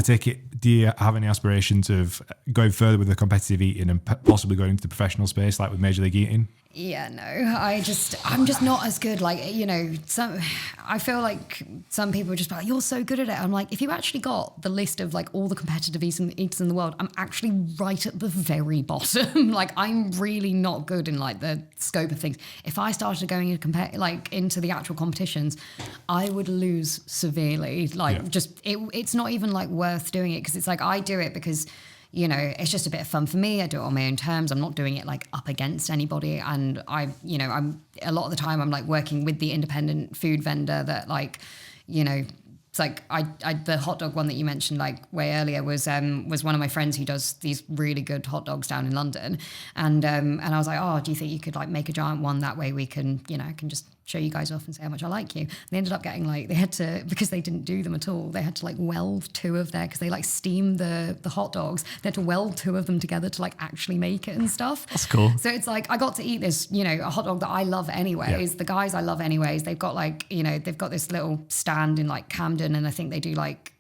take it, do you have any aspirations of going further with the competitive eating and possibly going into the professional space, like with Major League Eating? Yeah, no, I'm just not as good. Like, I feel like some people are just like, you're so good at it. I'm like, if you actually got the list of like all the competitive eaters in the world, I'm actually right at the very bottom. Like, I'm really not good in like the scope of things. If I started going into the actual competitions, I would lose severely. Like, it's not even like worth doing it, because it's like, I do it because, it's just a bit of fun for me. I do it on my own terms. I'm not doing it like up against anybody. And I'm a lot of the time I'm like working with the independent food vendor that like, it's like the hot dog one that you mentioned like way earlier was one of my friends who does these really good hot dogs down in London. And I was like, oh, do you think you could like make a giant one? That way we can, I can just show you guys off and say how much I like you. And they ended up getting like, they had to, because they didn't do them at all, they had to like weld two of their, because they like steam the hot dogs, they had to weld two of them together to like actually make it and stuff. That's cool. So it's like, I got to eat this, a hot dog that I love anyways. The guys I love anyways. They've got like, they've got this little stand in like Camden, and I think they do like,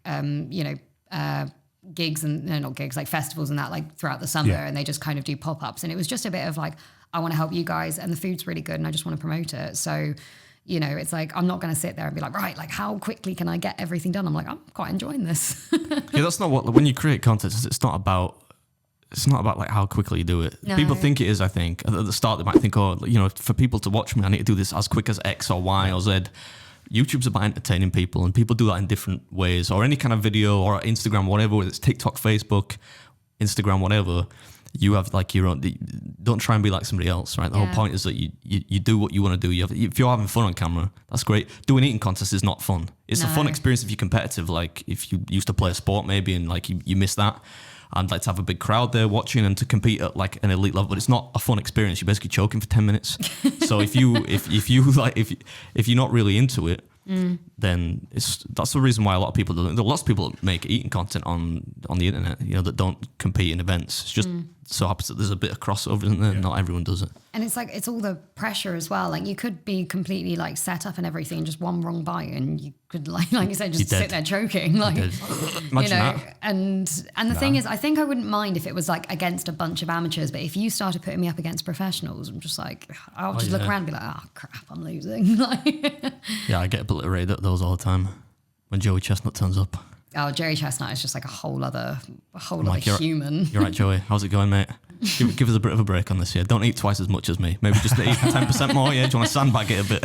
gigs and not gigs, like festivals and that like throughout the summer, and they just kind of do pop-ups. And it was just a bit of like, I want to help you guys, and the food's really good and I just want to promote it. So, it's like, I'm not going to sit there and be like, right, like how quickly can I get everything done? I'm like, I'm quite enjoying this. Yeah, that's not when you create content, it's not about like how quickly you do it. No. People think it is, I think. At the start, they might think, for people to watch me, I need to do this as quick as X or Y or Z. YouTube's about entertaining people, and people do that in different ways, or any kind of video or Instagram, whatever, whether it's TikTok, Facebook, Instagram, whatever. You have like your own, don't try and be like somebody else, right? The whole point is that you do what you want to do. If you're having fun on camera, that's great. Doing eating contests is not fun. It's a fun experience if you're competitive, like if you used to play a sport maybe and like you miss that. And like to have a big crowd there watching and to compete at like an elite level, but it's not a fun experience. You're basically choking for 10 minutes. So if you're not really into it, then that's the reason why a lot of people don't. There are lots of people that make eating content on the internet, that don't compete in events. It's just so happens that there's a bit of crossover, isn't there? Yeah. Not everyone does it. And it's like, it's all the pressure as well. Like you could be completely like set up and everything, and just one wrong bite and you could like you said, just sit there choking. Like, imagine that. And the thing is, I think I wouldn't mind if it was like against a bunch of amateurs, but if you started putting me up against professionals, I'm just like, I'll just look around and be like, oh crap, I'm losing. Yeah, I get obliterated at those all the time when Joey Chestnut turns up. Oh, Jerry Chestnut is just like a whole other human. You're right, Joey. How's it going, mate? Give us a bit of a break on this. Yeah, don't eat twice as much as me. Maybe just eat 10% more. Yeah, do you want to sandbag it a bit?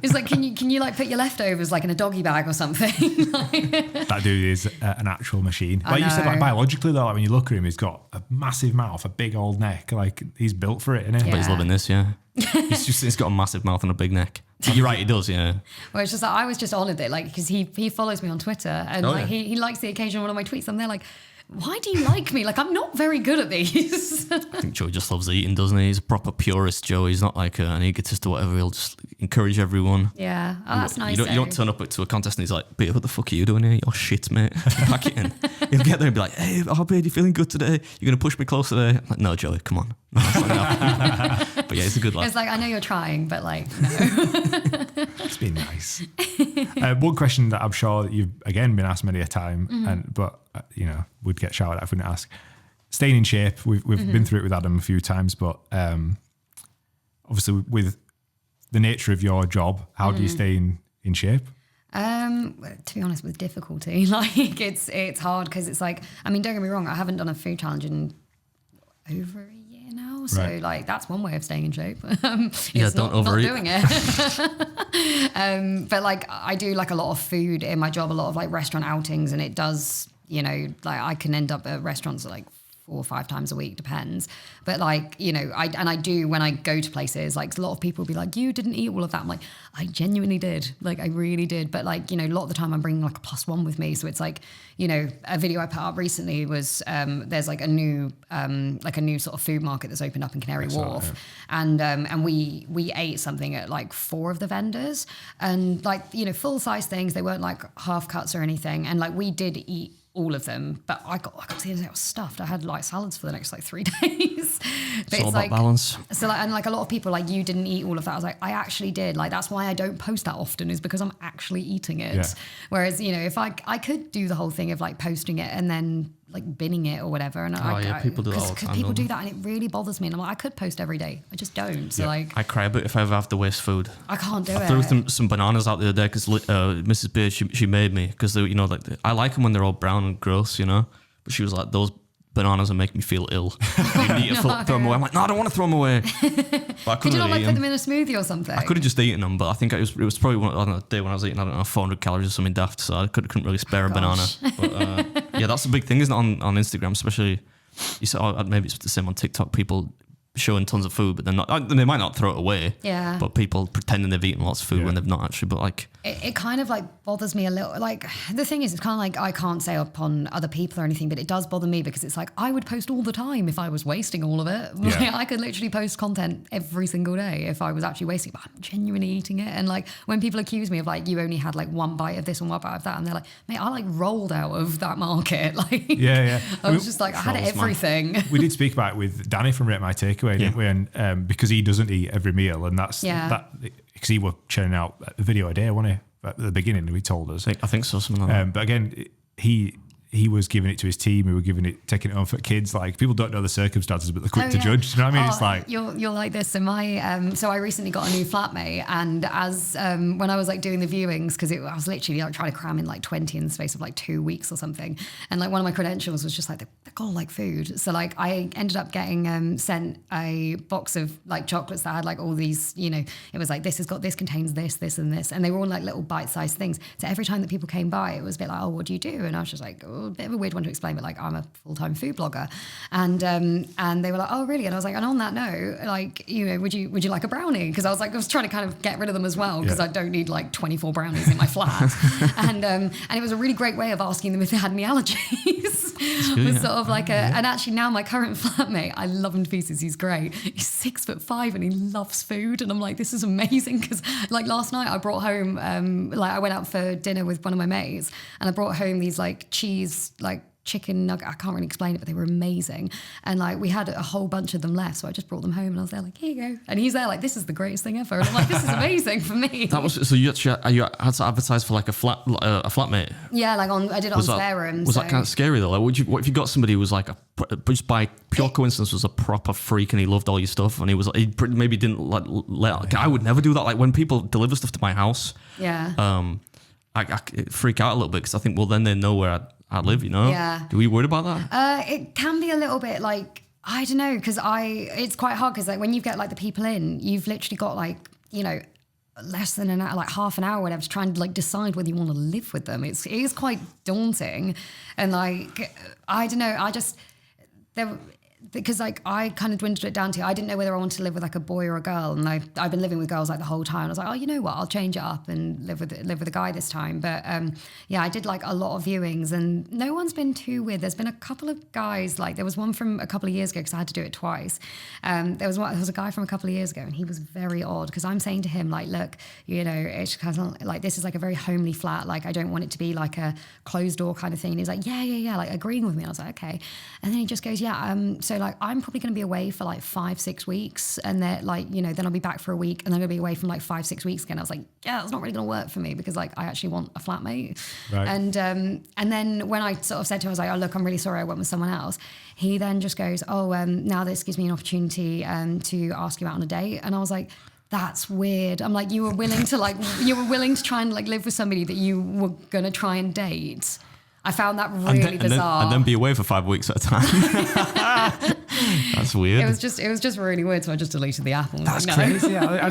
It's like, can you like put your leftovers like in a doggy bag or something? That dude is an actual machine. Like you said, like biologically though, like when you look at him, he's got a massive mouth, a big old neck. Like he's built for it, isn't he? Yeah. But he's loving this. Yeah, he's got a massive mouth and a big neck. You're right, he does, yeah. Well, it's just that I was just honoured it, like, because he follows me on Twitter, and he likes the occasional one of my tweets, and they're like, why do you like me? Like, I'm not very good at these. I think Joey just loves eating, doesn't he? He's a proper purist, Joe. He's not like an egotist or whatever. He'll just encourage everyone. Yeah, that's nice. You don't turn up to a contest and he's like, "Peter, what the fuck are you doing here? You're shit, mate. Pack it in." He'll get there and be like, "Hey, Arbid, you feeling good today? You're going to push me close today?" I'm like, "No, Joey, come on." No, that's not gonna happen. But yeah, he's a good lad. It's like, I know you're trying, but like, no. It's been nice. One question that I'm sure that you've, again, been asked many a time, but we'd get shouted at if we didn't ask. Staying in shape, we've been through it with Adam a few times, but obviously with the nature of your job, how do you stay in shape? To be honest, with difficulty, like it's hard because it's like, I mean, don't get me wrong, I haven't done a food challenge in over a year now, so like that's one way of staying in shape. It's don't overeat. Not doing it. But like I do like a lot of food in my job, a lot of like restaurant outings, and it does, like I can end up at restaurants like 4 or 5 times a week, depends. But like, I do when I go to places, like a lot of people will be like, you didn't eat all of that. I'm like, I genuinely did. Like I really did. But like, a lot of the time I'm bringing like a +1 with me. So it's like, a video I put up recently was, there's like a new sort of food market that's opened up in Canary Wharf. And we ate something at like 4 of the vendors, and like, full size things. They weren't like half cuts or anything. And like we did eat all of them, but I got to the end of it, I was stuffed. I had like salads for the next like 3 days. But It's all about balance. So like, and like a lot of people like, you didn't eat all of that. I was like, I actually did. Like, that's why I don't post that often, is because I'm actually eating it. Yeah. Whereas, you know, if I could do the whole thing of like posting it and then like binning it or whatever. And people do that all the time. People do that, and it really bothers me. And I'm like, I could post every day. I just don't. So like, I cry a bit if I ever have to waste food. I can't do it. I threw some bananas out the other day because Mrs. Beard, she made me, because you know, like I like them when they're all brown and gross, you know. But she was like, those bananas are making me feel ill. You need to throw them away. I'm like, no, I don't want to throw them away. But I Could you not like eat put them in a smoothie or something? I could have just eaten them, but I think it was probably on a day when I was eating, I don't know, 400 calories or something daft, so I couldn't really spare a banana. But yeah, that's a big thing, isn't it, on Instagram, especially. You said, maybe it's the same on TikTok, people showing tons of food, but they're not. They might not throw it away. Yeah. But people pretending they've eaten lots of food when they've not actually. But like, it kind of like bothers me a little. Like, the thing is, it's kind of like, I can't say upon other people or anything, but it does bother me because it's like, I would post all the time if I was wasting all of it. Yeah. Like, I could literally post content every single day if I was actually wasting, but I'm genuinely eating it. And like, when people accuse me of like, you only had like one bite of this and one bite of that, and they're like, mate, I like rolled out of that market. Like, Yeah. I was just like, I had everything. We did speak about it with Danny from Rate My Takeaway, didn't we? And because he doesn't eat every meal, and that's that, because he was churning out a video a day, wasn't he? At the beginning, he told us. I think so, something like that. But again, he was giving it to his team, who were taking it on for kids. Like, people don't know the circumstances, but they're quick to judge. Do you know what I mean? It's like, you're like this. So so I recently got a new flatmate, and as when I was like doing the viewings, because I was literally like trying to cram in like 20 in the space of like 2 weeks or something, and like one of my credentials was just like, they gotta like food. So like I ended up getting sent a box of like chocolates that had like all these, you know, it was like, this contains this and this, and they were all like little bite-sized things. So every time that people came by, it was a bit like, oh, what do you do? And I was just like, oh, a bit of a weird one to explain, but like, I'm a full-time food blogger, and they were like, oh really? And I was like, and on that note, like, you know, would you like a brownie? Because I was trying to kind of get rid of them as well, because I don't need like 24 brownies in my flat. and it was a really great way of asking them if they had any allergies. It was sort of like and actually now my current flatmate, I love him to pieces. He's great. He's 6'5" and he loves food, and I'm like, this is amazing, because like last night I brought home like I went out for dinner with one of my mates, and I brought home these like cheese like chicken nugget. I can't really explain it, but they were amazing. And like, we had a whole bunch of them left, so I just brought them home, and I was there like, here you go. And he's there like, this is the greatest thing ever. And I'm like, this is amazing for me. That was so you actually you had to advertise for like a flatmate. Yeah, like I did it on Spare. Was that kind of scary though? Like, what if you got somebody who was like just by pure coincidence was a proper freak, and he loved all your stuff, and he maybe didn't let. I would never do that. Like, when people deliver stuff to my house, I freak out a little bit, because I think, well, then they know where I live, you know? Yeah. Do we worry about that? It can be a little bit like, I don't know, because it's quite hard, because like when you get like the people in, you've literally got like, you know, less than an hour, like half an hour, whatever, to try and like decide whether you want to live with them. It is quite daunting, and like, I don't know, because like I kind of dwindled it down to, I didn't know whether I wanted to live with like a boy or a girl, and I've been living with girls like the whole time. I was like, oh, you know what, I'll change it up and live with a guy this time. But yeah, I did like a lot of viewings, and no one's been too weird. There's been a couple of guys, like there was one from a couple of years ago, because I had to do it twice. There was a guy from a couple of years ago, and he was very odd, because I'm saying to him like, look, you know, it's kind of like, this is like a very homely flat, like I don't want it to be like a closed door kind of thing. And he's like, yeah, like agreeing with me. I was like, okay. And then he just goes, so like, I'm probably going to be away for like 5-6 weeks, and then like, you know, then I'll be back for a week, and then I'm going to be away from like 5-6 weeks again. I was like, yeah, that's not really going to work for me, because like I actually want a flatmate. Right. And then when I sort of said to him, I was like, oh look, I'm really sorry, I went with someone else. He then just goes, now this gives me an opportunity to ask you out on a date. And I was like, that's weird. I'm like, you were willing to try and like live with somebody that you were going to try and date. I found that really bizarre. And then be away for 5 weeks at a time. That's weird. It was just really weird. So I just deleted the app. That's crazy. I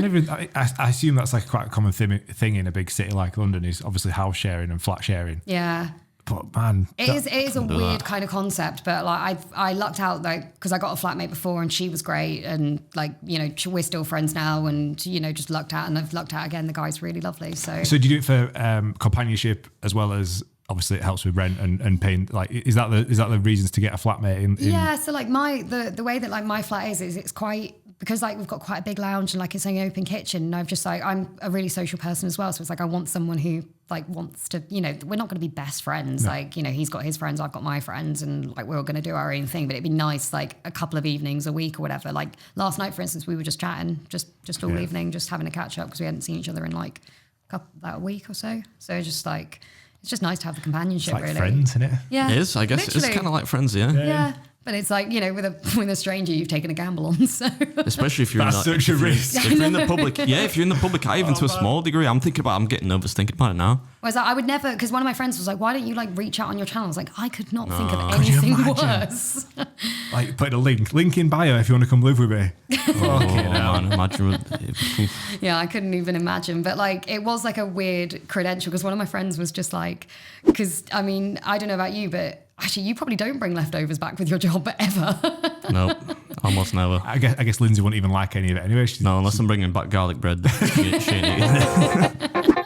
assume that's like quite a common thing in a big city like London, is obviously house sharing and flat sharing. Yeah. But man, it is a weird kind of concept. But like I lucked out, like, because I got a flatmate before, and she was great, and like, you know, we're still friends now, and you know, just lucked out, and I've lucked out again. The guy's really lovely. So do you do it for companionship as well as? Obviously, it helps with rent and paying. Like, is that the reasons to get a flatmate? Yeah. So like the way that like my flat is it's quite because like we've got quite a big lounge and like it's an open kitchen, and I've just like, I'm a really social person as well. So it's like, I want someone who like wants to, you know, we're not going to be best friends. No. Like, you know, he's got his friends, I've got my friends, and like we're all going to do our own thing. But it'd be nice, like a couple of evenings a week or whatever. Like last night, for instance, we were just chatting, just all evening, just having a catch up because we hadn't seen each other in like about a week or so. So just like, it's just nice to have the companionship. It's like really. friends, isn't it? Yeah, It is, I guess. literally. It's kind of like friends, yeah. Yeah. But it's like, you know, with a stranger, you've taken a gamble on. So Especially if you're That's in such a risk. If you're in the public, if you're in the public eye, even to a small degree, I'm getting nervous thinking about it now. whereas I would never, because one of my friends was like, why don't you like reach out on your channel? I was like, I could not think of Could you anything imagine? worse. Like put a link in bio if you want to come live with me. Oh, man, imagine. Yeah, I couldn't even imagine. But like, it was like a weird credential because one of my friends was just like, because I mean, I don't know about you, but actually you probably don't bring leftovers back with your job ever. Nope, almost never. I guess Lindsay wouldn't even like any of it anyway. No, unless I'm bringing back garlic bread. She ain't eating it.